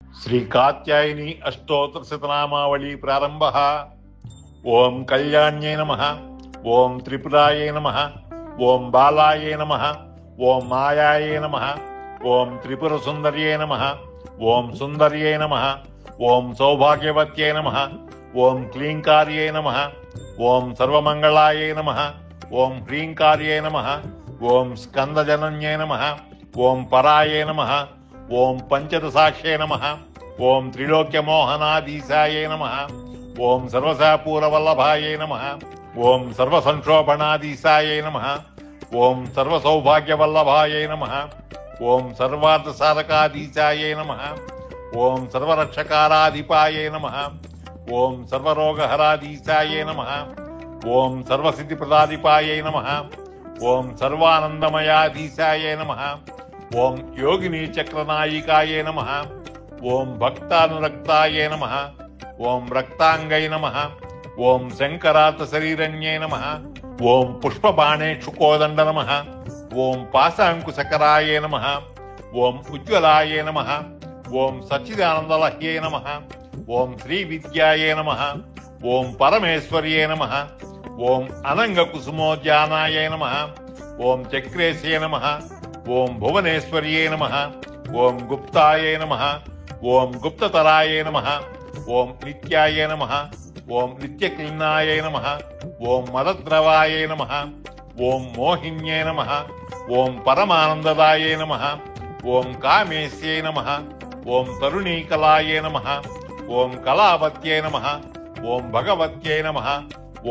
శ్రీ కాత్యాయని అష్టోత్తర శతనామావళి ప్రారంభ. ఓం కళ్యాణ్యై నమః, ఓం త్రిపురాయై నమః, ఓం బాలాయై నమః, ఓం మాయాయై నమః, ఓం త్రిపుర సుందర్యై నమః, ఓం సుందర్యై నమః, ఓం సౌభాగ్యవత్యై నమః, ఓం క్లీంకార్యై నమః, ఓం సర్వమంగళాయై నమః, ఓం హ్రీంకార్యై నమః, ఓం స్కందజనన్యై నమః, ఓం పరాయై నమః, ఓం పంచదశాక్షే నమః, ఓం త్రిలోక్యమోహనాధీశాయై నమః, ఓం సర్వసాపూరవల్లభాయై నమః, ఓం సర్వసంక్షోభణాధీశాయై నమః, ఓం సర్వసౌభాగ్యవల్లభాయై నమః, ఓం సర్వార్థసాధకాధీశాయై నమః, ఓం సర్వరక్షకారాధిపాయై నమః, ఓం సర్వరోగహరాధీశాయై నమః, ఓం సర్వసిద్ధిప్రదాధిపాయై నమః, ఓం సర్వానందమయాధీశాయై నమః, ఓం యోగిని చక్రనాయికాయై నమః, ఓం భక్తానురక్తాయై నమః, ఓం రక్తాంగై నమః, ఓం శంకరార్థ శరీరణ్యై నమః, ఓం పుష్పబాణేక్షుకోదండ నమః, ఓం పాశాంకుశకరాయై నమః, ఓం ఉజ్వలాయై నమః, ఓం సచ్చిదానందలహ్యై నమః, ఓం శ్రీ విద్యాయై నమః, ఓం పరమేశ్వర్యై నమః, ఓం అనంగకుసుమోద్యానాయై నమః, ఓం చక్రేశే నమః, ఓం భువనేశ్వర్యై నమః, ఓం గుప్తాయై నమః, ఓం గుప్తతరాయై నమః, ఓం నిత్యాయై నమః, ఓం నిత్యక్లిన్నాయై నమః, ఓం మదద్రవాయై నమః, ఓం మోహిన్యై నమః, ఓం పరమానందదాయై నమః, ఓం కామేశ్యై నమః, ఓం తరుణీకలాయై నమః, ఓం కళావత్యై నమః, ఓం భగవత్యై నమః,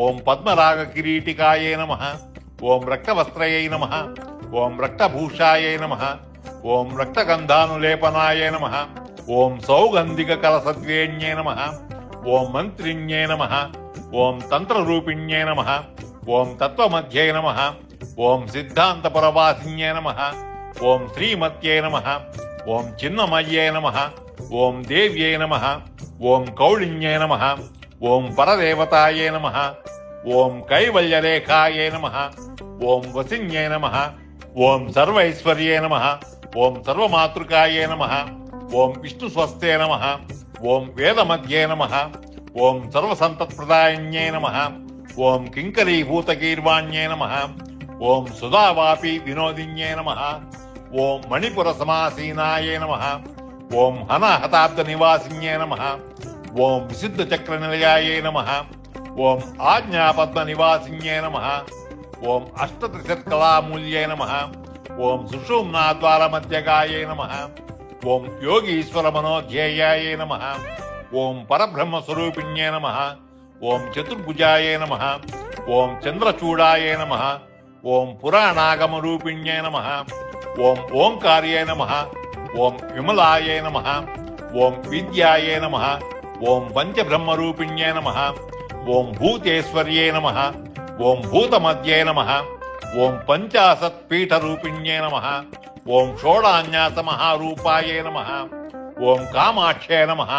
ఓం పద్మరాగ కిరీటికాయై నమః, ఓం రక్తవస్త్రయై నమః, ఓం రక్తభూషాయై నమః, ఓం రక్తగంధానులేపనాయై నమః, ఓం సౌగంధిక కలసద్వేణ్యై నమః, ఓం మంత్రిణ్యై నమః, ఓం తంత్రరూపిణ్యై నమః, ఓం తత్వమధ్యై నమః, ఓం సిద్ధాంతపురవాసిన్యై నమః, ఓం శ్రీమత్యై నమః, ఓం చిన్నమయ్యై నమః, ఓం దేవ్యై నమః, ఓం కౌళిన్యై నమః, ఓం పరదేవతాయై నమః, ఓం కైవల్యరేఖాయై నమః, ఓం వసిన్యై నమః, ఓం సర్వైశ్వర్యై నమః, ఓం సర్వమాతృకాయై నమః, ఓం విష్ణుస్వస్తే నమః, ఓం వేదమధ్యే నమః, ఓం సర్వసంతత్ప్రదాయన్యై నమః, ఓం కింకరీభూతగీర్వాణ్యై నమః, ఓం సుధావాపి వినోదిన్యై నమః, ఓం మణిపుర సమాసీనాయై నమః, ఓం హనాహతాబ్ద నివాసిన్యై నమః, ఓం విశుద్ధ చక్ర నిలయాయై నమః, ఓం ఆజ్ఞాపద్మ నివాసిన్యై నమః, ఓం అష్టత్రిశత్కళామూల్యై నమః, ఓం సుషుమ్నాద్వారమధ్యగాయై నమః, ఓం యోగీశ్వర మనోధ్యేయాయై నమః, ఓం పరబ్రహ్మస్వరూపిణ్యై నమః, ఓం చతుర్భుజాయై నమః, ఓం చంద్రచూడాయై నమః, ఓం పురాణాగమరూపిణ్యై నమః, ఓం ఓంకార్యై నమః, ఓం విమలాయై నమః, ఓం విద్యాయై నమః, ఓం పంచబ్రహ్మరూపిణ్యై నమః, ఓం భూతేశ్వర్యై నమః, ఓం భూతమధ్యై నమః, ఓం పంచాశత్పీఠరూపిణ్యై నమః, ఓం షోడాన్యాసమహారూపాయై నమః, ఓం కామాక్షై నమః,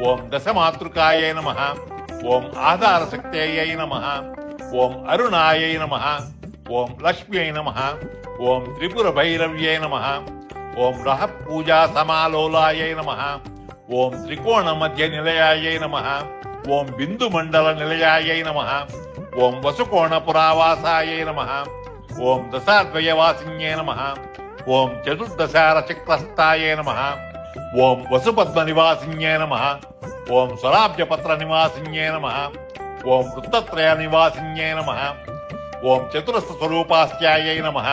ఓం దశమాతృకాయై నమః, ఓం ఆధారశక్త్యై నమః, ఓం అరుణాయై నమః, ఓం లక్ష్మ్యై నమః, ఓం త్రిపుర భైరవ్యై నమః, ఓం రహ పూజా సమాలోలాయై నమః, ఓం త్రికోణ మధ్య నిలయాయై నమః, ఓం బిందు మండల నిలయాయై నమః, ఓం వసుకోణ పురావాసాయై నమః, ఓం దశాద్వయవాసిన్యై నమః, ఓం చతుర్దశార చక్రస్థాయై నమః, ఓం వసుపద్మ నివాసిన్యై నమః, ఓం స్వరాబ్జపత్ర నివాసిన్యై నమః, ఓం వృత్తత్రయ నివాసిన్యై నమః, ఓం చతురస్ర స్వరూపాస్యాయై నమః,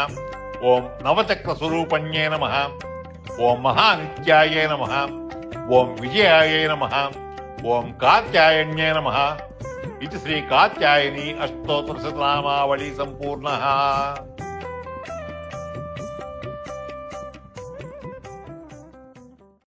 ఓం నవచక్ర స్వరూపణ్యై నమః, ఓం మహానిత్యాయై నమః, ఓం విజయాయై నమః, ఓం కాత్యాయన్యై నమః. ఇది శ్రీ కాత్యాయని అష్టోత్తర శతనామావళి సంపూర్ణః.